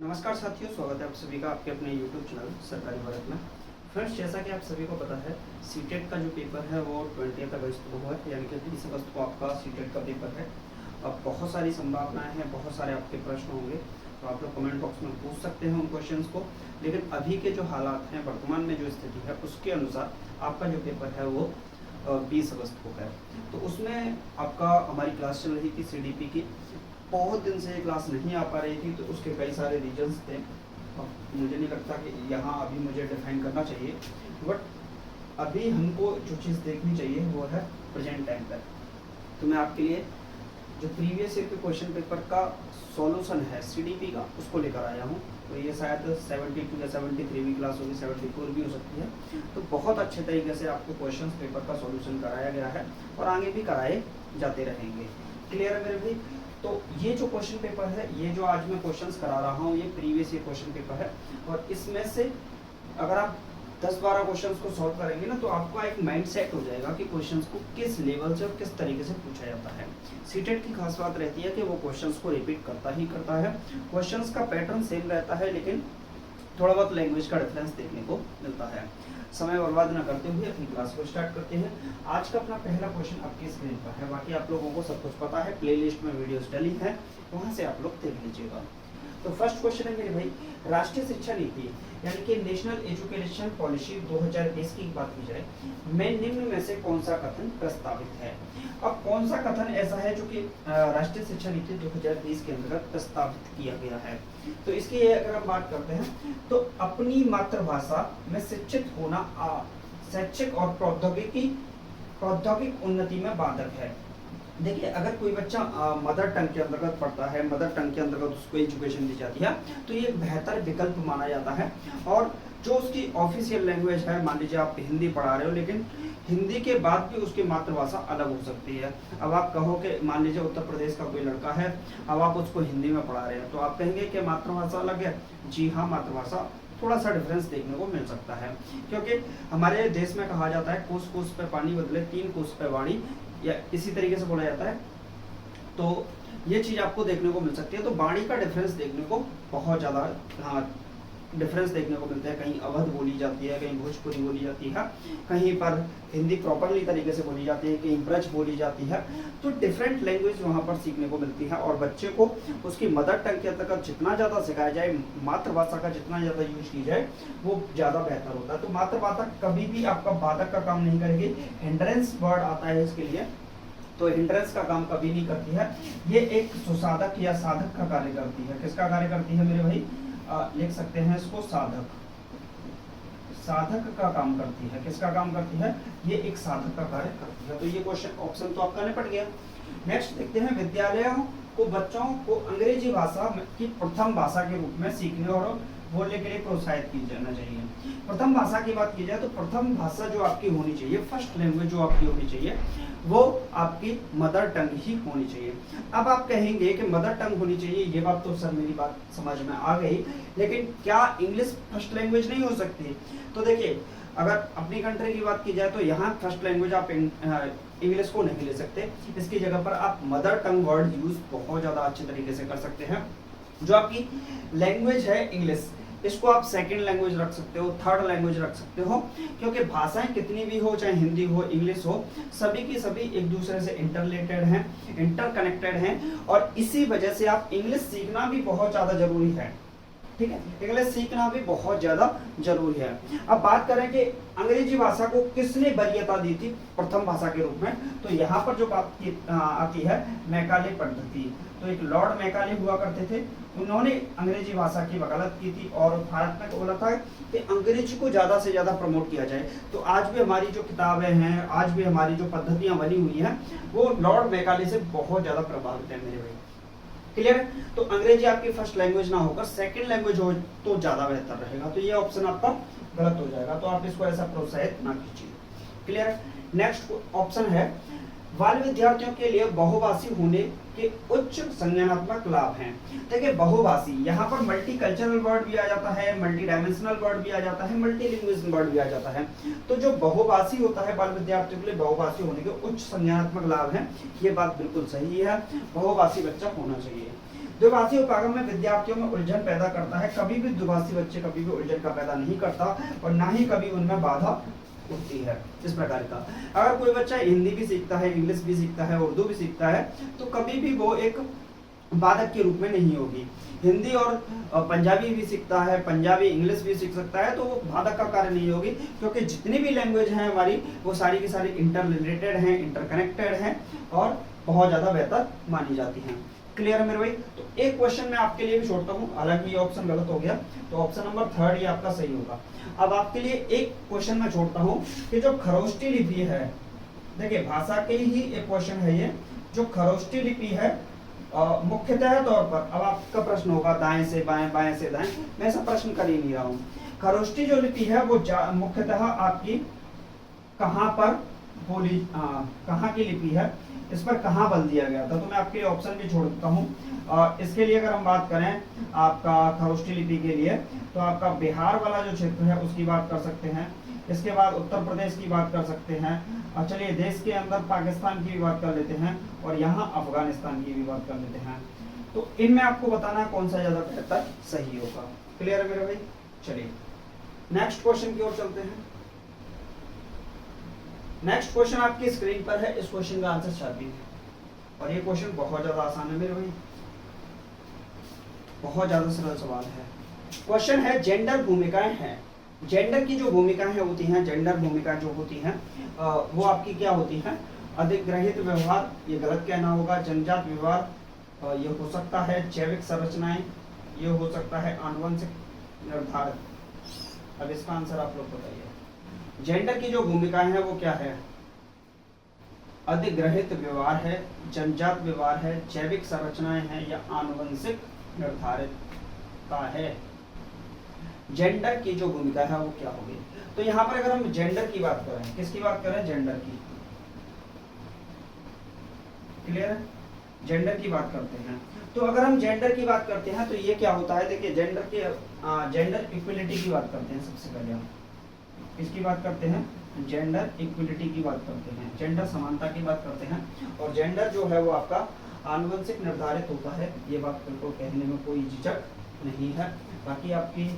नमस्कार साथियों, स्वागत है आप सभी का आपके अपने YouTube चैनल सरकारी भारत में। फ्रेंड्स, जैसा कि आप सभी को पता है, सीटेट का जो पेपर है वो 20 अगस्त को है, यानी कि 30 अगस्त को आपका सीटेट का पेपर है। अब बहुत सारी संभावनाएं हैं, बहुत सारे आपके प्रश्न होंगे, तो आप लोग कमेंट बॉक्स में पूछ सकते हैं उन क्वेश्चंस को। लेकिन अभी के जो हालात हैं, वर्तमान में जो स्थिति है, उसके अनुसार आपका जो पेपर है वो 20 अगस्त को है। तो उसमें आपका हमारी क्लास चल रही थी CDP की। बहुत दिन से ये क्लास नहीं आ पा रही थी, तो उसके कई सारे रीजंस थे। अब मुझे नहीं लगता कि यहाँ अभी मुझे डिफाइन करना चाहिए, बट अभी हमको जो चीज़ देखनी चाहिए वो है प्रेजेंट टाइम पर। तो मैं आपके लिए जो प्रीवियस ईयर के क्वेश्चन पेपर का सॉल्यूशन है CDP का, उसको लेकर आया हूँ। तो ये शायद 72 या 73वीं क्लास होगी, 74 भी हो सकती है। तो बहुत अच्छे तरीके से आपको क्वेश्चन पेपर का सॉल्यूशन कराया गया है और आगे भी कराए जाते रहेंगे। क्लियर है मेरे भाई? तो ये जो क्वेश्चन पेपर है, ये जो आज मैं क्वेश्चंस करा रहा हूँ, ये प्रीवियस ईयर क्वेश्चन पेपर है। और इसमें से अगर आप 10-12 क्वेश्चंस को सॉल्व करेंगे ना, तो आपका एक माइंड सेट हो जाएगा कि क्वेश्चंस को किस लेवल से और किस तरीके से पूछा जाता है। सीटेट की खास बात रहती है कि वो क्वेश्चंस को रिपीट करता ही करता है। क्वेश्चंस का पैटर्न सेम रहता है, लेकिन थोड़ा बहुत लैंग्वेज का डिफरेंस देखने को मिलता है। समय बर्बाद न करते हुए अपनी क्लास को स्टार्ट करते हैं। आज का अपना पहला क्वेश्चन आपकी स्क्रीन पर है। बाकी आप लोगों को सब कुछ पता है, प्लेलिस्ट में वीडियोस डली है, वहां से आप लोग देख लीजिएगा। तो फर्स्ट क्वेश्चन है मेरे भाई, राष्ट्रीय शिक्षा नीति यानी कि नेशनल एजुकेशन पॉलिसी 2020 की बात की जाए, में निम्न में से कौन सा कथन प्रस्तावित है? अब कौन सा कथन ऐसा है जो कि राष्ट्रीय शिक्षा नीति 2020 के अंतर्गत प्रस्तावित किया गया है? तो इसकी अगर हम बात करते हैं, तो अपनी मातृभाषा में शिक्षित होना शैक्षिक और प्रौद्योगिक उन्नति में बाधक है। देखिए, अगर कोई बच्चा मदर टंग के अंतर्गत पढ़ता है, मदर टंग के अंतर्गत उसको एजुकेशन दी जाती है, तो ये बेहतर विकल्प माना जाता है। और जो उसकी ऑफिशियल लैंग्वेज है, मान लीजिए आप हिंदी पढ़ा रहे हो, लेकिन हिंदी के बाद भी उसकी मातृभाषा अलग हो सकती है। अब आप कहो कि मान लीजिए उत्तर प्रदेश का कोई लड़का है, अब आप उसको हिंदी में पढ़ा रहे हैं, तो आप कहेंगे कि मातृभाषा अलग है। जी हाँ, मातृभाषा थोड़ा सा डिफरेंस देखने को मिल सकता है, क्योंकि हमारे देश में कहा जाता है कोस कोस पे पानी बदले 3 कोस पे वाणी, या इसी तरीके से बोला जाता है। तो ये चीज आपको देखने को मिल सकती है। तो वाणी का डिफरेंस देखने को बहुत ज्यादा डिफरेंस देखने को मिलता है। कहीं अवध बोली जाती है, कहीं भोजपुरी बोली जाती है, कहीं पर हिंदी प्रॉपरली तरीके से बोली जाती है, कहीं ब्रज बोली जाती है। तो डिफरेंट लैंग्वेज वहाँ पर सीखने को मिलती है। और बच्चे को उसकी मदर टंग के अंतर्गत जितना ज़्यादा सिखाया जाए, मातृभाषा का जितना ज़्यादा यूज की जाए, वो ज़्यादा बेहतर होता है। तो मातृभाषा कभी भी आपका बाधक का काम नहीं करेगी। हिंड्रेंस वर्ड आता है इसके लिए, तो हिंड्रेंस का काम कभी नहीं करती है। ये एक सुसाधक या साधक का कार्य करती है। किसका कार्य करती है मेरे भाई? लिख सकते हैं इसको साधक। साधक का काम करती है। किसका काम करती है? ये एक साधक का कार्य करती है। तो ये क्वेश्चन ऑप्शन तो आपका निपट गया। नेक्स्ट देखते हैं, विद्यालयों को बच्चों को अंग्रेजी भाषा की प्रथम भाषा के रूप में सीखने और बोलने के लिए प्रोत्साहित की जाना चाहिए। प्रथम भाषा की बात की जाए, तो प्रथम भाषा जो आपकी होनी चाहिए, फर्स्ट लैंग्वेज जो आपकी होनी चाहिए, वो आपकी मदर टंग ही होनी चाहिए। अब आप कहेंगे कि मदर टंग होनी चाहिए, ये बात तो सर मेरी बात समझ में आ गई, लेकिन क्या इंग्लिश फर्स्ट लैंग्वेज नहीं हो सकती? तो देखिए, अगर अपनी कंट्री की बात की जाए, तो यहाँ फर्स्ट लैंग्वेज आप इंग्लिश को नहीं ले सकते। इसकी जगह पर आप मदर टंग वर्ड यूज बहुत ज़्यादा अच्छे तरीके से कर सकते हैं। जो आपकी लैंग्वेज है इंग्लिश, इसको आप सेकंड लैंग्वेज रख सकते हो, थर्ड लैंग्वेज रख सकते हो, क्योंकि भाषाएं कितनी भी हो, चाहे हिंदी हो, इंग्लिश हो, सभी की सभी एक दूसरे से इंटरलेटेड हैं, इंटरकनेक्टेड हैं। और इसी वजह से आप इंग्लिश सीखना भी बहुत ज़्यादा जरूरी है। ठीक है, इंग्लिश सीखना भी बहुत ज्यादा जरूरी है। अब बात करें कि अंग्रेजी भाषा को किसने वरीयता दी थी प्रथम भाषा के रूप में, तो यहाँ पर जो बात आती है मैकाले पद्धति। तो एक लॉर्ड मैकाले हुआ करते थे, उन्होंने अंग्रेजी भाषा की वकालत की थी और भारत में बोला था कि अंग्रेजी को ज्यादा से ज्यादा प्रमोट किया जाए। तो आज भी हमारी जो किताबें हैं, आज भी हमारी जो पद्धतियां बनी हुई हैं, वो लॉर्ड मैकाले से बहुत ज्यादा प्रभावित है मेरे भाई। क्लियर है? तो अंग्रेजी आपकी फर्स्ट लैंग्वेज ना होकर सेकंड लैंग्वेज हो तो ज्यादा बेहतर रहेगा। तो ये ऑप्शन आपका गलत हो जाएगा, तो आप इसको ऐसा प्रोत्साहित ना कीजिए। क्लियर है? नेक्स्ट ऑप्शन है, बाल विद्यार्थियों के लिए बहुभाषी होने के उच्च संज्ञानात्मक लाभ हैं। देखिए, बहुभाषी, यहाँ पर मल्टी कल्चरल वर्ड भी आ जाता है, मल्टी डायमेंशनल वर्ड भी आ जाता है, मल्टी लिंग्विस्टिक वर्ड भी आ जाता है। तो जो बहुभाषी होता है, बाल विद्यार्थियों के लिए बहुभाषी होने के उच्च संज्ञानात्मक लाभ हैं, ये बात बिल्कुल सही है। बहुभाषी बच्चा होना चाहिए। द्विभाषी उपागम में विद्यार्थियों में उलझन पैदा करता है। कभी भी द्विभाषी बच्चे कभी भी उलझन का पैदा नहीं करता और ना ही कभी उनमें बाधा उठती है। इस प्रकार का अगर कोई बच्चा हिंदी भी सीखता है, इंग्लिश भी सीखता है, उर्दू भी सीखता है, तो कभी भी वो एक बाधक के रूप में नहीं होगी। हिंदी और पंजाबी भी सीखता है, पंजाबी इंग्लिश भी सीख सकता है, तो वो बाधक का कार्य नहीं होगी, क्योंकि जितनी भी लैंग्वेज हैं हमारी वो सारी की सारी इंटर रिलेटेड हैं, इंटरकनेक्टेड हैं और बहुत ज्यादा बेहतर मानी जाती हैं। क्लियर है मेरे भाई? तो एक क्वेश्चन मैं आपके लिए भी छोड़ता हूँ, हालांकि ये ऑप्शन गलत हो गया, तो ऑप्शन नंबर 3 ये आपका सही होगा। अब आपके लिए एक क्वेश्चन मैं छोड़ता हूँ कि जो खरोष्टी लिपि है, देखिए भाषा के ही एक क्वेश्चन है ये, जो खरोष्टी लिपि है मुख्यतः तौर पर, अब आपका प्रश्न होगा दाएं से बाएं, बाएं से दाएं, मैं ऐसा प्रश्न कर ही नहीं रहा हूँ। खरोष्टी जो लिपि है वो मुख्यतः आपकी कहाँ पर बोली, कहाँ की लिपि है, इस पर कहाँ बल दिया गया था, तो मैं आपके लिए ऑप्शन भी छोड़ देता हूँ। इसके लिए अगर हम बात करें आपका खरोष्टी लिपि के लिए, तो आपका बिहार वाला जो क्षेत्र है उसकी बात कर सकते हैं, इसके बाद उत्तर प्रदेश की बात कर सकते हैं, और चलिए देश के अंदर पाकिस्तान की भी बात कर लेते हैं, और यहाँ अफगानिस्तान की भी बात कर लेते हैं। तो इनमें आपको बताना है कौन सा ज्यादा बेहतर सही होगा। क्लियर है मेरे भाई? चलिए नेक्स्ट क्वेश्चन की ओर चलते हैं। नेक्स्ट क्वेश्चन आपकी स्क्रीन पर है, इस क्वेश्चन का आंसर छापिए, और ये क्वेश्चन बहुत ज्यादा आसान है मेरे भाई, बहुत ज्यादा सरल सवाल है। क्वेश्चन है जेंडर भूमिकाएं हैं, जेंडर की जो भूमिकाएं होती हैं, जेंडर भूमिका जो होती हैं वो आपकी क्या होती हैं? अधिग्रहित व्यवहार, ये गलत कहना होगा, जनजात व्यवहार, ये हो सकता है जैविक संरचनाएं, ये हो सकता है आनुवंशिक निर्धारित। अब इसका आंसर आप लोग बताइए। जेंडर की जो भूमिकाएं हैं वो क्या है? अधिग्रहित व्यवहार है, जनजात व्यवहार है, जैविक संरचनाएं हैं, या आनुवंशिक निर्धारित का है। जेंडर की जो भूमिका है वो क्या होगी? तो यहाँ पर अगर हम जेंडर की बात करें, किसकी बात करें? जेंडर की। क्लियर है? जेंडर की बात करते हैं, तो अगर हम जेंडर की बात करते हैं तो ये क्या होता है? देखिए जेंडर के जेंडर इक्वलिटी की बात करते हैं। सबसे पहले हम किसकी बात करते हैं? जेंडर इक्वलिटी की बात करते हैं, जेंडर समानता की बात करते हैं। और जेंडर जो है वो आपका आनुवंशिक निर्धारित होता है, ये बात बिल्कुल कहने में कोई झिझक नहीं है। बाकी आपकी,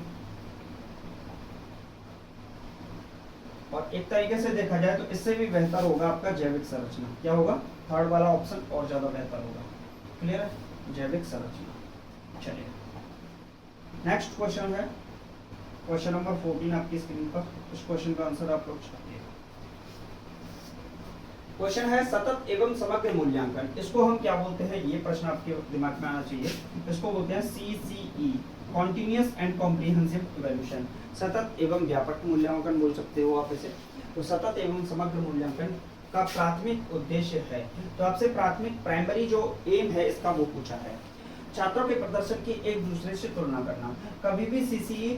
और एक तरीके से देखा जाए तो इससे भी बेहतर होगा आपका जैविक संरचना। क्या होगा? थर्ड वाला ऑप्शन और ज्यादा बेहतर होगा। क्लियर है? जैविक संरचना। चलिए नेक्स्ट क्वेश्चन है क्वेश्चन नंबर 14 आपकी स्क्रीन पर। इस क्वेश्चन का आंसर आप लोग चाहिए। क्वेश्चन है सतत एवं समग्र मूल्यांकन, इसको हम क्या बोलते हैं? ये प्रश्न आपके दिमाग में आना चाहिए। इसको बोलते हैं CCE, continuous and comprehensive evaluation. सतत एवं व्यापक मूल्यांकन बोल सकते हो आप इसे। तो सतत एवं समग्र मूल्यांकन का प्राथमिक उद्देश्य है, तो आपसे प्राथमिक प्राइमरी जो एम है इसका वो पूछा है, छात्रों के प्रदर्शन की एक दूसरे से तुलना करना। कभी भी CCE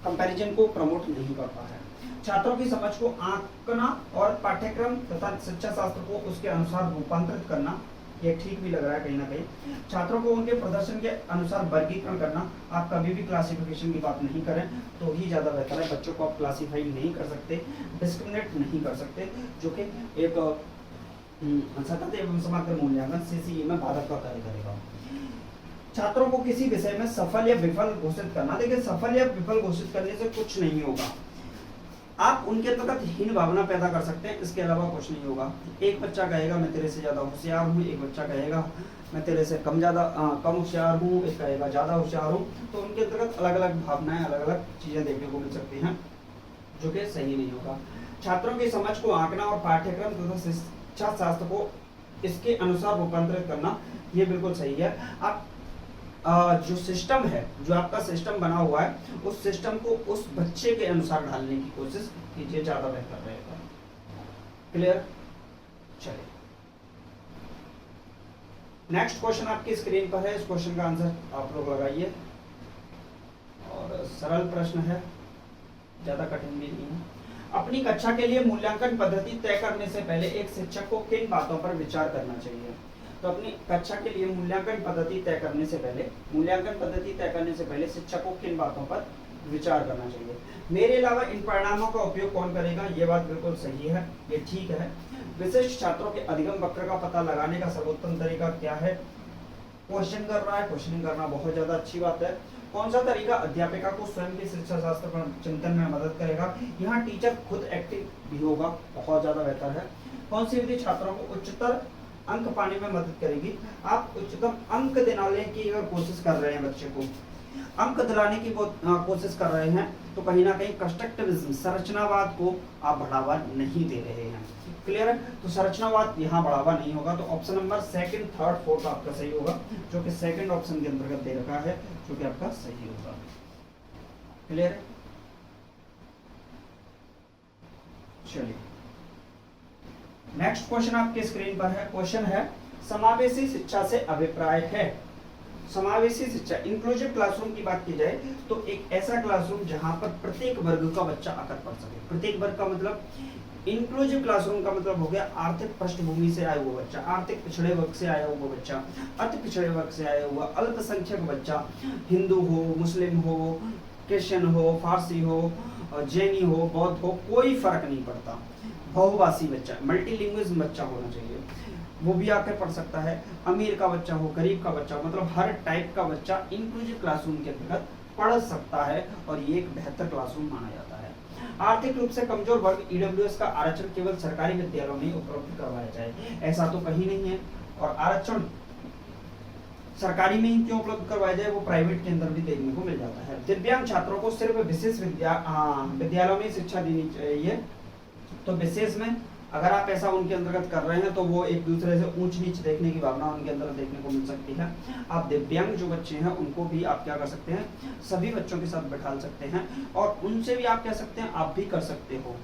कंपैरिजन को प्रमोट नहीं करता है। छात्रों की समझ को आंकना और पाठ्यक्रम तथा शिक्षा शास्त्र को उसके अनुसार रूपांतरित करना, ये ठीक भी लग रहा है कहीं ना कहीं। छात्रों को उनके प्रदर्शन के अनुसार वर्गीकरण करना। आप कभी भी क्लासिफिकेशन की बात नहीं करें तो ही ज्यादा बेहतर है। बच्चों को आप क्लासीफाई नहीं कर सकते, डिस्क्रिमिनेट नहीं कर सकते, जो कि एक सतत एवं समग्र मूल्यांकन CCE में बाधक का कार्य करेगा। छात्रों को किसी विषय में सफल या विफल घोषित करना। देखिए सफल या विफल घोषित करने से कुछ नहीं होगा, आप उनके अंतर्गत हीन भावना पैदा कर सकते हैं, इसके अलावा कुछ नहीं होगा। एक बच्चा कहेगा मैं तेरे से ज्यादा होशियार हूँ, एक बच्चा कहेगा मैं तेरे से कम होशियार हूँ, एक कहेगा ज्यादा होशियार हूँ, तो उनके अंतर्गत अलग अलग भावनाएं, अलग अलग चीजें देखने को मिल सकती हैं, जो कि सही नहीं होगा। छात्रों की समझ को आंकना और पाठ्यक्रम तथा शिक्षा शास्त्र को इसके अनुसार रूपांतरित करना, ये बिल्कुल सही है। आप जो सिस्टम है, जो आपका सिस्टम बना हुआ है, उस सिस्टम को उस बच्चे के अनुसार ढालने की कोशिश कीजिए, ज्यादा बेहतर रहेगा। क्लियर? चलिए नेक्स्ट क्वेश्चन आपकी स्क्रीन पर है, इस क्वेश्चन का आंसर आप लोग लगाइए, और सरल प्रश्न है, ज्यादा कठिन भी नहीं है। अपनी कक्षा के लिए मूल्यांकन पद्धति तय करने से पहले एक शिक्षक को किन बातों पर विचार करना चाहिए? तो अपनी कक्षा के लिए मूल्यांकन पद्धति तय करने से पहले शिक्षक को किन बातों पर विचार करना चाहिए? मेरे अलावा इन परिणामों का उपयोग कौन करेगा? ये बात बिल्कुल सही है, ये ठीक है। विशिष्ट छात्रों के अधिगम वक्र का पता लगाने का सर्वोत्तम तरीका क्या है? क्वेश्चन कर रहा है, क्वेश्चनिंग करना बहुत ज्यादा अच्छी बात है। कौन सा तरीका अध्यापिका को स्वयं के शिक्षा शास्त्र पर चिंतन में मदद करेगा? यहाँ टीचर खुद एक्टिव भी होगा, बहुत ज्यादा बेहतर है। कौन सी विधि छात्रों को उच्चतर अंक पाने में मदद करेगी? आप उच्चतम अंक दिलाने की अगर कोशिश कर रहे हैं, बच्चे को अंक दिलाने की कोशिश कर रहे हैं, तो कहीं ना कहीं कंस्ट्रक्टिविज्म संरचनावाद को आप बढ़ावा नहीं दे रहे हैं। क्लियर है? तो संरचनावाद यहाँ बढ़ावा नहीं होगा। तो option number second, third, fourth आपका सही होगा, जो कि सेकंड ऑप्शन के अंतर्गत दे रखा है, जो कि आपका सही होगा। क्लियर है? चलिए नेक्स्ट क्वेश्चन आपके स्क्रीन पर है। क्वेश्चन है समावेशी शिक्षा से अभिप्राय है। समावेशी शिक्षा, इंक्लूसिव क्लासरूम की बात की जाए तो एक ऐसा क्लासरूम जहां पर प्रत्येक वर्ग का बच्चा आकर पढ़ सके। प्रत्येक वर्ग का मतलब, इंक्लूसिव क्लासरूम का मतलब हो गया आर्थिक पृष्ठभूमि से आया हुआ बच्चा, आर्थिक पिछड़े वर्ग से आया हुआ बच्चा, अति पिछड़े वर्ग से आया हुआ अल्पसंख्यक बच्चा, हिंदू हो, मुस्लिम हो, क्रिश्चियन हो, फारसी हो, जैनी हो, बौद्ध हो, कोई फर्क नहीं पड़ता। बहुभाषी बच्चा, मल्टीलिंग्विज्म बच्चा होना चाहिए, वो भी आकर पढ़ सकता है। अमीर का बच्चा हो, गरीब का बच्चा हो, मतलब हर टाइप का बच्चा इंक्लूसिव क्लासरूम के अंतर्गत पढ़ सकता है और ये एक बेहतर क्लासरूम माना जाता है। आर्थिक रूप से कमजोर वर्ग ईडब्ल्यूएस का आरक्षण केवल सरकारी विद्यालयों में उपलब्ध करवाया जाए, ऐसा तो कहीं नहीं है। और आरक्षण सरकारी में ही क्यों उपलब्ध करवाया जाए, वो प्राइवेट के अंदर भी देखने को मिल जाता है। दिव्यांग छात्रों को सिर्फ विशेष विद्यालयों में शिक्षा देनी चाहिए। तो विशेष में अगर आप ऐसा उनके अंतर्गत कर रहे हैं तो वो एक दूसरे से ऊंच नीच देखने की भावना उनके अंदर देखने को मिल सकती है। आप दिव्यांग जो बच्चे हैं उनको भी आप क्या कर सकते हैं, सभी बच्चों के साथ बैठा सकते हैं और उनसे भी आप कह सकते हैं, आप भी कर सकते हो।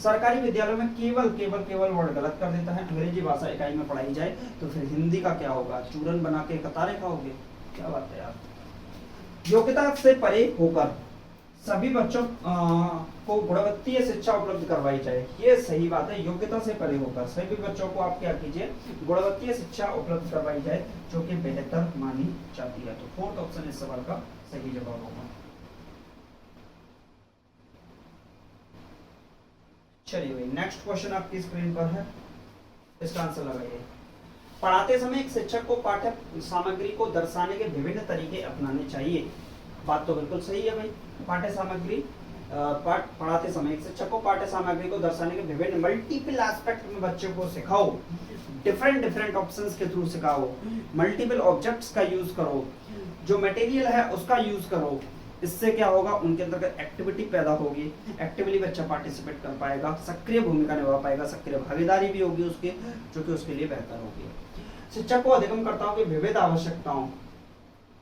सरकारी विद्यालयों में केवल केवल केवल वर्ड गलत कर देता है। अंग्रेजी भाषा इकाई में पढ़ाई जाए तो फिर हिंदी का क्या होगा, चूरन बना के कतारे खाओगे, क्या बात है यार। योग्यता से परे होकर सभी बच्चों को गुणवत्तीय शिक्षा उपलब्ध करवाई जाए, ये सही बात है। योग्यता से परे होकर सभी बच्चों को आप क्या कीजिए, गुणवत्तीय शिक्षा उपलब्ध करवाई जाए, जो कि बेहतर मानी जाती है। तो फोर्थ ऑप्शन इस सवाल का सही जवाब होगा। चलिए भाई नेक्स्ट क्वेश्चन आपकी स्क्रीन पर है, इसका आंसर लगाइए। पढ़ाते समय एक शिक्षक को पाठ्य सामग्री को दर्शाने के विभिन्न तरीके अपनाने चाहिए। बात तो बिल्कुल सही है भाई। पाठ्य सामग्री पढ़ाते समय एक शिक्षक को पाठ्य सामग्री को दर्शाने के विभिन्न मल्टीपल एस्पेक्ट में बच्चों को सिखाओ, डिफरेंट ऑप्शंस के थ्रू सिखाओ, मल्टीपल ऑब्जेक्ट्स का यूज करो, जो मटेरियल है उसका यूज करो। इससे क्या होगा, उनके अंदर एक्टिविटी पैदा होगी, एक्टिवली बच्चा पार्टिसिपेट कर पाएगा, सक्रिय भूमिका निभा पाएगा, सक्रिय भागीदारी भी होगी उसकी, जो कि उसके लिए बेहतर होगी। शिक्षक को अधिगमकर्ताओं की विविध आवश्यकताओं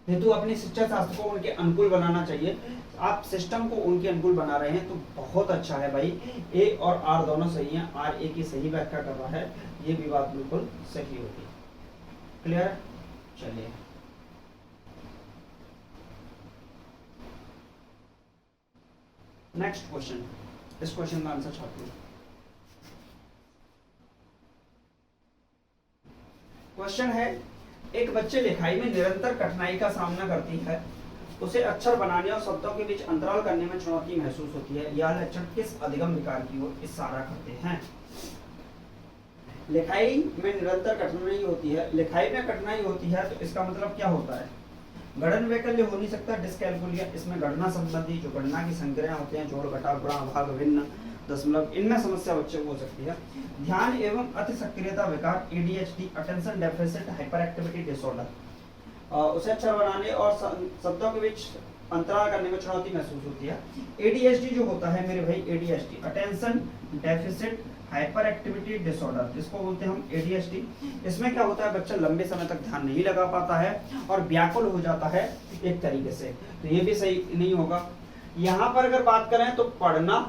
हेतु अपनी शिक्षा शास्त्र को उनके अनुकूल बनाना चाहिए। आप सिस्टम को उनके अनुकूल बना रहे हैं तो बहुत अच्छा है भाई। ए और आर दोनों सही हैं, आर ए की सही व्याख्या कर रहा है, ये भी बात बिल्कुल सही होगी। क्लियर? चलिए नेक्स्ट क्वेश्चन, इस क्वेश्चन का आंसर छात्रों, क्वेश्चन है एक बच्चे लिखाई में निरंतर कठिनाई का सामना करती है, उसे अक्षर बनाने और शब्दों के बीच अंतराल करने में चुनौती महसूस होती है। यह लक्षण किस अधिगम विकार की ओर इशारा करते हैं? लिखाई में निरंतर कठिनाई होती है, लिखाई में कठिनाई होती है तो इसका मतलब क्या होता है? गणन वैकल्य हो नहीं सकता, डिस्कैलकुलिया, इसमें गणना संबंधी जो गणना की संक्रियाएं होते हैं, जोड़ घटाव गुणा भाग भिन्न दशमलव, इनमें समस्या बच्चे को हो सकती है। ध्यान एवं अति सक्रियता विकार, ADHD, attention deficit hyper activity disorder, उसे अक्षर बनाने और शब्दों के बीच अंतराल करने में चुनौती महसूस होती है। एडीएचडी जो होता है मेरे भाई, ADHD attention deficit hyper activity disorder, जिसको बोलते हैं हम एडीएचडी। इसमें क्या होता है, बच्चा लंबे समय तक ध्यान नहीं लगा पाता है और व्याकुल हो जाता है एक तरीके से, तो ये भी सही नहीं होगा। यहाँ पर अगर बात करें तो पढ़ना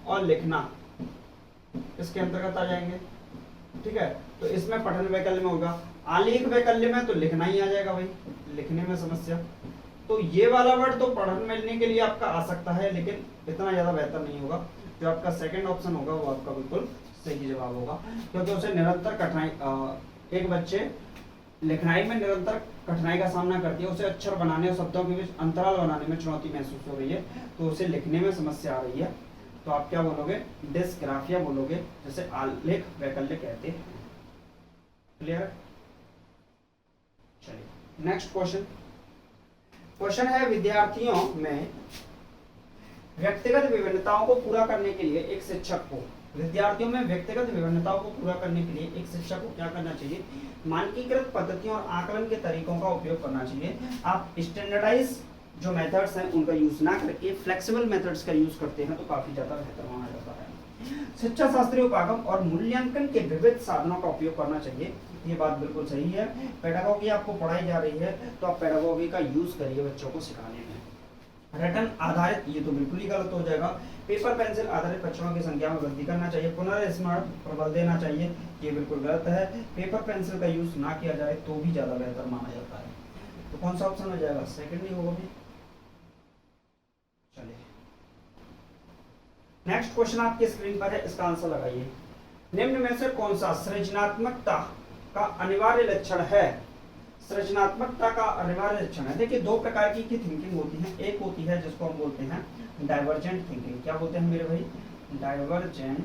और लिखना इसके अंतर्गत आ जाएंगे, ठीक है। तो इसमें पठन वैकल्य में होगा, आलेख वैकल्य में तो लिखना ही आ जाएगा भाई, लिखने में समस्या। तो ये वाला वर्ड तो पढ़न मिलने के लिए आपका आ सकता है, लेकिन इतना ज्यादा बेहतर नहीं होगा। जो आपका सेकंड ऑप्शन होगा वो आपका बिल्कुल सही जवाब होगा, क्योंकि उसे निरंतर कठिनाई, एक बच्चे लिखनाई में निरंतर कठिनाई का सामना करती है, उसे अक्षर बनाने और शब्दों के बीच अंतराल बनाने में चुनौती महसूस हो रही है, तो उसे लिखने में समस्या आ रही है। तो आप क्या बोलोगे, डिस्ग्राफिया बोलोगे, जैसे आलेख वैकल्य कहते हैं। क्लियर? चलिए नेक्स्ट क्वेश्चन है, विद्यार्थियों में व्यक्तिगत विभिन्नताओं को पूरा करने के लिए एक शिक्षक को पूरा करने के लिए एक शिक्षक को क्या करना चाहिए? मानकीकृत पद्धतियों और आकलन के तरीकों का उपयोग करना चाहिए। आप स्टैंडर्डाइज जो मेथड्स हैं उनका यूज ना करके फ्लेक्सिबल मेथड्स का यूज करते हैं तो काफी ज्यादा बेहतर माना जाता है। शिक्षा शास्त्रीय उपागम और मूल्यांकन के विविध साधनों का उपयोग करना चाहिए, ये बात बिल्कुल सही है। पेडागोगी आपको पढ़ाई जा रही है तो आप पेडागोगी का यूज करिए बच्चों को सिखाने में। रटन आधारित, ये तो बिल्कुल ही गलत हो जाएगा। पेपर पेंसिल आधारित परीक्षणों की संख्या में वृद्धि करना चाहिए। पुनर्स्मरण प्रबल देना चाहिए, ये बिल्कुल गलत है। पेपर पेंसिल का यूज ना किया जाए तो भी ज्यादा बेहतर माना जाता है। तो कौन सा ऑप्शन हो जाएगा? सेकंड ही होगा भी। चलिए नेक्स्ट क्वेश्चन आपकी स्क्रीन पर है, इसका आंसर लगाइए। निम्न में से कौन सा सृजनात्मकता का अनिवार्य लक्षण है? सृजनात्मकता का अनिवार्य लक्षण है। देखिए दो प्रकार की थिंकिंग होती है। एक होती है जिसको हम बोलते हैं डाइवर्जेंट थिंकिंग। क्या बोलते हैं मेरे भाई? Divergent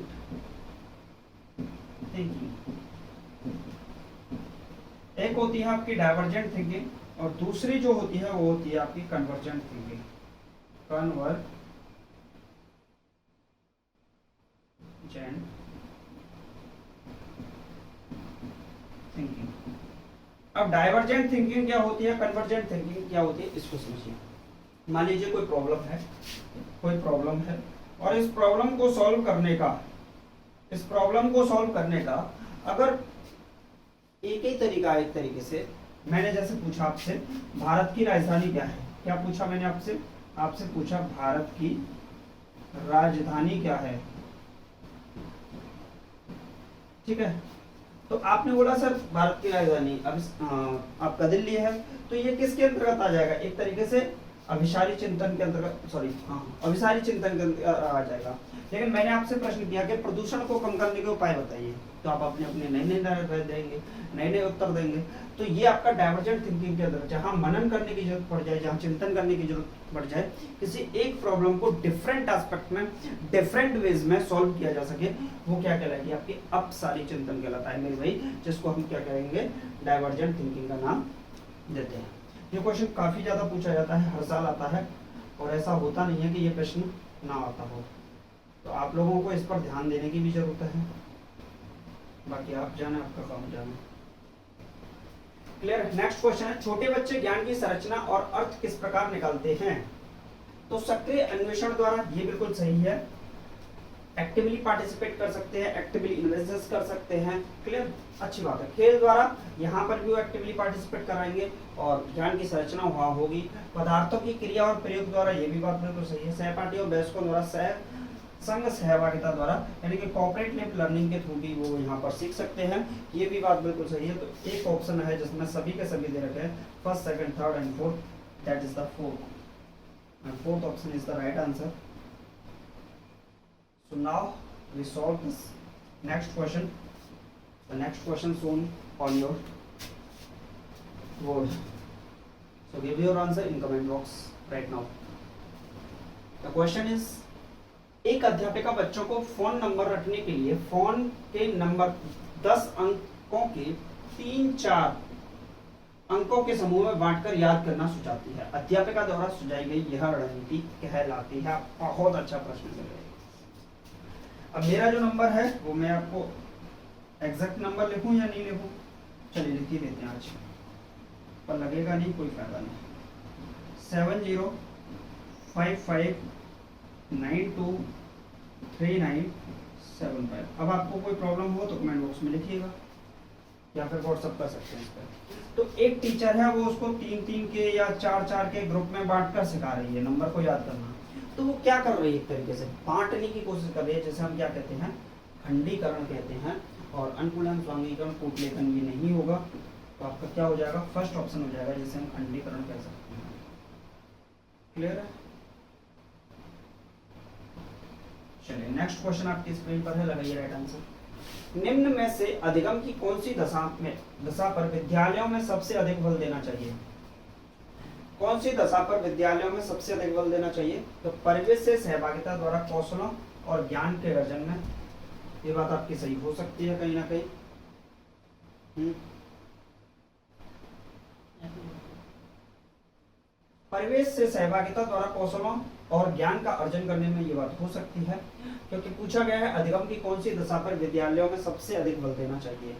thinking. एक होती है आपकी डाइवर्जेंट थिंकिंग और दूसरी जो होती है वो होती है आपकी कन्वर्जेंट थिंकिंग। Convergent thinking. अब डाइवर्जेंट थिंकिंग क्या होती है, कन्वर्जेंट थिंकिंग क्या होती है, इसको समझिए। मान लीजिए कोई प्रॉब्लम है और इस प्रॉब्लम को सॉल्व करने का अगर एक ही तरीका, एक तरीके से मैंने जैसे पूछा आपसे भारत की राजधानी क्या है, क्या पूछा मैंने आपसे पूछा भारत की राजधानी क्या है, ठीक है। तो आपने बोला सर भारत की राजधानी अब आपका दिल्ली है, तो ये किसके अंतर्गत आ जाएगा? एक तरीके से अभिसारी चिंतन के अंतर्गत, अभिसारी चिंतन के अंतर्गत आ जाएगा। लेकिन मैंने आपसे प्रश्न किया कि प्रदूषण को कम करने के उपाय बताइए, तो आप अपने नए उत्तर देंगे। तो ये आपका डाइवर्जेंट थिंकिंग के अंदर, जहां मनन करने की जरूरत पड़ जाए, जहां चिंतन करने की जरूरत पड़ जाए, किसी एक प्रॉब्लम को डिफरेंट एस्पेक्ट में, डिफरेंट वेज में सॉल्व किया जा सके, वो क्या कहलाएगी? आपकी अपसारी चिंतन कहलाता है मेरे भाई, जिसको हम क्या कहेंगे? डाइवर्जेंट थिंकिंग का नाम देते हैं। ये क्वेश्चन काफी ज्यादा पूछा जाता है, हर साल आता है, और ऐसा होता नहीं है कि ये प्रश्न ना आता हो। तो आप लोगों को इस पर ध्यान देने की भी जरूरत है। बाकी आप जाने, आपका काम जाने। क्लियर? नेक्स्ट क्वेश्चन है, छोटे बच्चे ज्ञान की संरचना और अर्थ किस प्रकार निकालते हैं? तो सक्रिय अन्वेषण द्वारा, ये बिल्कुल सही है। एक्टिवली पार्टिसिपेट कर सकते हैं, एक्टिवली इन्वेस्ट कर सकते हैं। क्लियर? अच्छी बात है। खेल द्वारा, यहाँ पर भी वो एक्टिवली पार्टिसिपेट कराएंगे और ज्ञान की संरचना वहां होगी। पदार्थों की क्रिया और प्रयोग द्वारा, ये भी बात बिल्कुल सही है। सहपाठियों वयस्कों द्वारा, संघ सहभागिता द्वारा, यानी कि कोऑपरेटिव लर्निंग के थ्रू भी वो यहाँ पर सीख सकते हैं, ये भी बात बिल्कुल सही है। तो एक ऑप्शन है जिसमें सभी के सभी दे रखे हैं, first, second, third and fourth, that is the fourth, and fourth option is the right answer. So now we solve this next question. The next question shown on your board. So give your answer in comment box right now. The question is, एक अध्यापिका बच्चों को phone number रखने के लिए phone के number 10 अंकों के 3-4 अंकों के समूह में बांटकर याद करना सुझाती है। अध्यापिका द्वारा सुझाई गई यह रणनीति कहलाती है। बहुत अच्छा प्रश्न है। अब मेरा जो नंबर है वो मैं आपको एग्जैक्ट नंबर लिखूं या नहीं लिखूं? चलिए लिख ही देते हैं आज, पर लगेगा नहीं, कोई फायदा नहीं। 7055923975। अब आपको कोई प्रॉब्लम हो तो कमेंट बॉक्स में लिखिएगा या फिर व्हाट्सएप कर सकते हैं इस पर। तो एक टीचर है, वो उसको 3-3 के या 4-4 के ग्रुप में बांटकर सिखा रही है नंबर को याद करना। तो वो क्या कर रही है? एक तरीके से बांटने की कोशिश कर रही है, जैसे हम क्या कहते हैं, खंडीकरण कहते हैं। और अनुकूलन, स्वांगीकरण, कूटलेखन ये नहीं होगा, तो आपका क्या हो जाएगा? फर्स्ट ऑप्शन हो जाएगा, जिसे हम खंडीकरण कह सकते हैं। क्लियर है? चलिए नेक्स्ट क्वेश्चन आपकी स्क्रीन पर है, लगाइए राइट आंसर। निम्न में से अधिगम की कौन सी दशा पर विद्यालयों में सबसे अधिक बल देना चाहिए? कौन सी दशा पर विद्यालयों में सबसे अधिक बल देना चाहिए? तो परिवेश से सहभागिता द्वारा कौशलों और ज्ञान के अर्जन में। ये बात आपकी सही हो सकती है कहीं ना कहीं। परिवेश से सहभागिता द्वारा कौशलों और ज्ञान का अर्जन करने में ये बात हो सकती है, क्योंकि पूछा गया है अधिगम की कौन सी दशा पर विद्यालयों में सबसे अधिक बल देना चाहिए।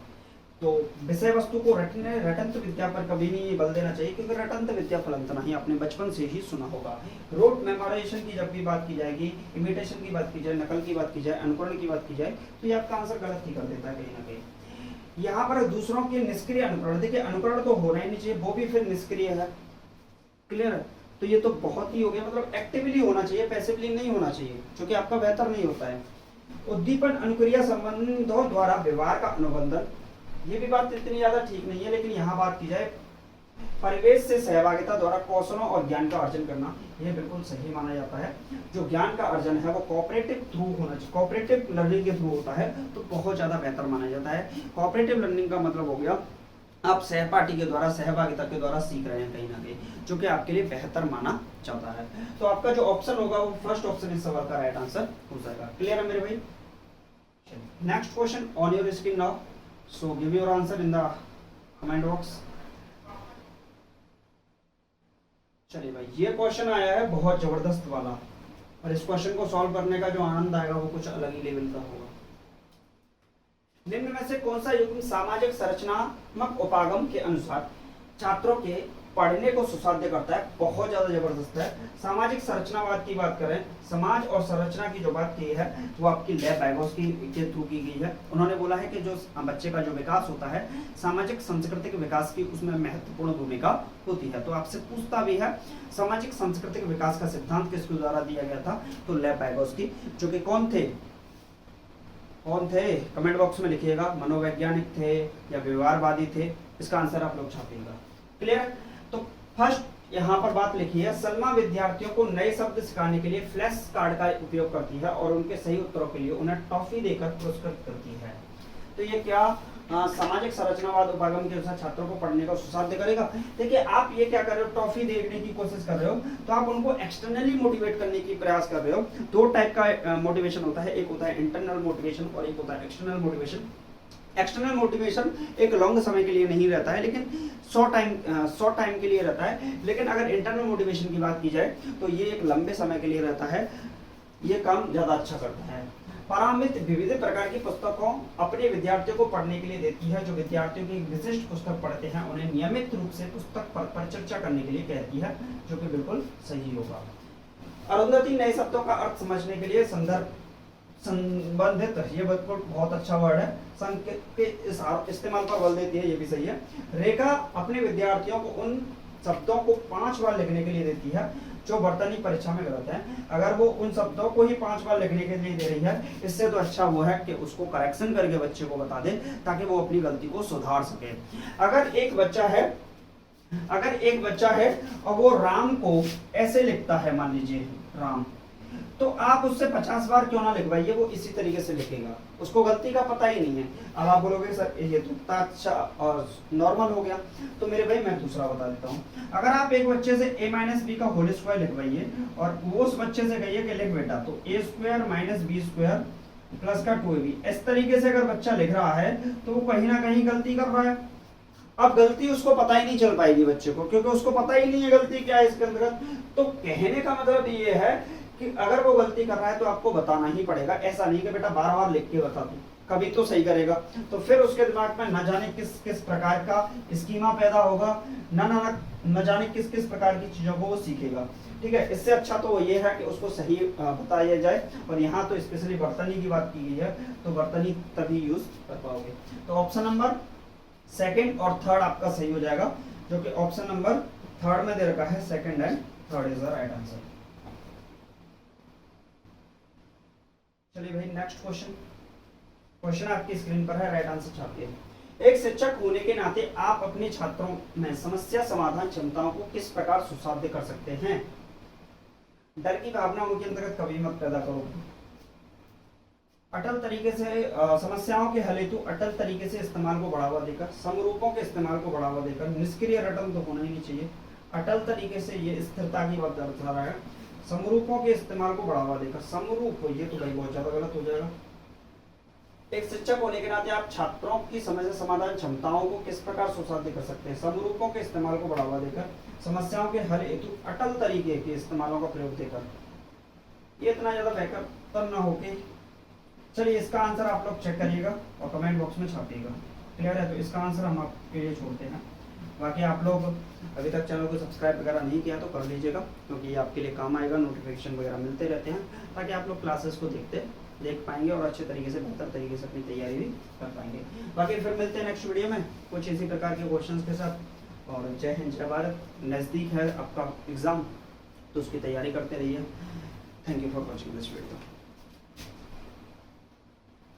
तो विषय वस्तु को रटंत विद्या पर कभी नहीं बल देना चाहिए, क्योंकि रटंत विद्या फलंत नहीं, आपने बचपन से ही सुना होगा। रोट मेमोराइजेशन की जब भी बात की जाएगी, इमिटेशन की बात की जाए, नकल की बात की जाए, अनुकरण की बात की जाए, तो ये आपका आंसर गलत ही कर देता है कहीं ना कहीं। यहाँ पर दूसरों के निष्क्रिय अनुकरण, देखिए अनुकरण तो होना ही नहीं चाहिए, वो भी फिर निष्क्रिय है। क्लियर है? तो ये तो बहुत ही हो गया, मतलब एक्टिवली होना चाहिए, पैसिवली नहीं होना चाहिए, जो कि आपका बेहतर नहीं होता है। उद्दीपन अनुक्रिया संबंधों द्वारा व्यवहार का अनुबंधन, ये भी बात इतनी ज्यादा ठीक नहीं है, लेकिन यहाँ बात की जाए परिवेश से सहभागिता द्वारा कौशलों और ज्ञान का अर्जन करना, ये बिल्कुल सही माना जाता है। जो ज्ञान का अर्जन है वो कोऑपरेटिव थ्रू होना चाहिए, कोऑपरेटिव लर्निंग के थ्रू होता है, तो बहुत ज्यादा बेहतर माना जाता है। कोऑपरेटिव लर्निंग का मतलब हो गया आप सहपाठी के द्वारा, सहभागिता के द्वारा सीख रहे हैं कहीं ना कहीं, जो कि आपके लिए बेहतर माना जाता है। तो आपका जो ऑप्शन होगा वो फर्स्ट ऑप्शन इस सवाल का राइट आंसर हो जाएगा। क्लियर है मेरे भाई? Next question on your screen now, so give your answer in the comment box. चलिए भाई, ये क्वेश्चन आया है बहुत जबरदस्त वाला, और इस क्वेश्चन को सॉल्व करने का जो आनंद आएगा वो कुछ अलग ही लेवल का होगा। निम्न में से कौन सा युग्म सामाजिक संरचनात्मक उपागम के अनुसार छात्रों के पढ़ने को सुसाध्य करता है? बहुत ज्यादा जबरदस्त है। सामाजिक संरचनावाद की बात करें, समाज और संरचना की जो बात की है वो आपकी लेव वाइगोत्स्की के थ्रू की गई है। उन्होंने बोला है कि जो बच्चे का जो विकास होता है, सामाजिक सांस्कृतिक विकास की उसमें महत्वपूर्ण भूमिका होती है। तो आपसे पूछता भी है सामाजिक सांस्कृतिक विकास का सिद्धांत किसके द्वारा दिया गया था? तो लेव वाइगोत्स्की, जो कि कौन थे? कमेंट बॉक्स में लिखिएगा, मनोवैज्ञानिक थे या व्यवहारवादी थे? इसका आंसर आप लोग छापिएगा। क्लियर? तो फर्स्ट यहाँ पर बात लिखी है, सलमा विद्यार्थियों को नए शब्द सिखाने के लिए फ्लैश कार्ड का उपयोग करती है और उनके सही उत्तरों के लिए उन्हें टॉफी देकर पुरस्कृत करती है। तो ये क्या सामाजिक संरचनावाद उपागम के अनुसार छात्रों को पढ़ने का सुसाध्य करेगा? देखिए आप ये क्या कर रहे हो, टॉफी देने की कोशिश कर रहे हो, तो आप उनको एक्सटर्नली मोटिवेट करने की प्रयास कर रहे हो। दो टाइप का मोटिवेशन होता है, एक होता है इंटरनल मोटिवेशन और एक होता है एक्सटर्नल मोटिवेशन। एक्सटर्नल मोटिवेशन एक लॉन्ग समय के लिए नहीं रहता है, लेकिन शॉर्ट टाइम के लिए रहता है। लेकिन अगर इंटरनल मोटिवेशन की बात की जाए तो ये एक लंबे समय के लिए रहता है, ये काम ज्यादा अच्छा करता है। परामृत विविध प्रकार की पुस्तकों अपने विद्यार्थियों को पढ़ने के लिए देती है। जो विद्यार्थियों की विशिष्ट पुस्तक पढ़ते हैं उन्हें नियमित रूप से पुस्तक पर चर्चा करने के लिए कहती है, जो कि बिल्कुल सही होगा। अरुंधति नए शब्दों का अर्थ समझने के लिए संदर्भ संबंधित, ये बिल्कुल बहुत अच्छा वर्ड है, संकेत के इस्तेमाल पर बल देती है, ये भी सही है। रेखा अपने विद्यार्थियों को उन शब्दों को 5 बार लिखने के लिए देती है जो वर्तनी परीक्षा में गलत है। अगर वो उन शब्दों को ही 5 बार लिखने के लिए दे रही है, इससे तो अच्छा वो है कि उसको करेक्शन करके बच्चे को बता दे, ताकि वो अपनी गलती को सुधार सके। अगर एक बच्चा है और वो राम को ऐसे लिखता है, मान लीजिए राम, तो आप उससे 50 बार क्यों ना लिखवाइए, वो इसी तरीके से लिखेगा, उसको गलती का पता ही नहीं है। अब आप बोलोगे सर ये तो अच्छा और नॉर्मल हो गया, तो मेरे भाई मैं दूसरा बता देता हूँ। अगर आप एक बच्चे से a-b का होल स्क्वायर लिखवाइए और वो उस बच्चे से कहिए कि लिख बेटा, तो a square minus b square plus का 2ab, इस तरीके से अगर बच्चा लिख रहा है तो वो कहीं ना कहीं गलती कर रहा है। अब गलती उसको पता ही नहीं चल पाएगी बच्चे को, क्योंकि उसको पता ही नहीं है गलती क्या है इसके अंदर। तो कहने का मतलब ये है कि अगर वो गलती कर रहा है तो आपको बताना ही पड़ेगा। ऐसा नहीं कि बेटा बार बार लिख के बता दूं, कभी तो सही करेगा। तो फिर उसके दिमाग में न जाने किस किस प्रकार का स्कीमा पैदा होगा, न जाने किस किस प्रकार की चीजों को वो सीखेगा। ठीक है, इससे अच्छा तो ये है कि उसको सही बताया जाए। और यहाँ तो स्पेशली वर्तनी की बात की गई है, तो वर्तनी तभी यूज कर पाओगे। तो ऑप्शन नंबर 2 और 3 आपका सही हो जाएगा, जो कि ऑप्शन नंबर 3 में दे रखा है, 2 and 3 is the right answer. चलिए भाई नेक्स्ट क्वेश्चन आपकी स्क्रीन पर है, राइट आंसर छापिए। एक शिक्षक होने के नाते आप अपने छात्रों में समस्या समाधान क्षमताओं को किस प्रकार सुसाध्य कर सकते हैं? डर की भावना उनके अंतर्गत कभी मत पैदा करो। अटल तरीके से समस्याओं के हल हेतु अटल तरीके से इस्तेमाल को बढ़ावा देकर, समरूपों के इस्तेमाल को बढ़ावा देकर, निष्क्रिय रटन तो होना ही नहीं चाहिए। अटल तरीके से ये स्थिरता की बात दर्शा रहा है। समरूपों के इस्तेमाल को बढ़ावा देकर, समरूप ये तो भाई बहुत ज्यादा गलत हो जाएगा। एक शिक्षक होने के नाते आप छात्रों की समस्या समाधान क्षमताओं को किस प्रकार सुसाध्य कर सकते हैं? समरूपों के इस्तेमाल को बढ़ावा देकर, समस्याओं के हल हेतु अटल तरीके के इस्तेमालों का प्रयोग देकर। ये इतना ज्यादा बेहतर तब ना हो के, चलिए इसका आंसर आप लोग चेक करिएगा और कमेंट बॉक्स में छापिएगा। क्लियर है? तो इसका आंसर हम आपके लिए छोड़ते हैं। बाकी आप लोग अभी तक चैनल को सब्सक्राइब वगैरह नहीं किया तो कर लीजिएगा, क्योंकि ये आपके लिए काम आएगा। नोटिफिकेशन वगैरह मिलते रहते हैं ताकि आप लोग क्लासेस को देख पाएंगे और अच्छे तरीके से, बेहतर तरीके से अपनी तैयारी भी कर पाएंगे। बाकी फिर मिलते हैं नेक्स्ट वीडियो में कुछ इसी प्रकार के क्वेश्चंस के साथ। और जय हिंद जय भारत। नज़दीक है आपका एग्ज़ाम, तो उसकी तैयारी करते रहिए। Thank you for watching this video.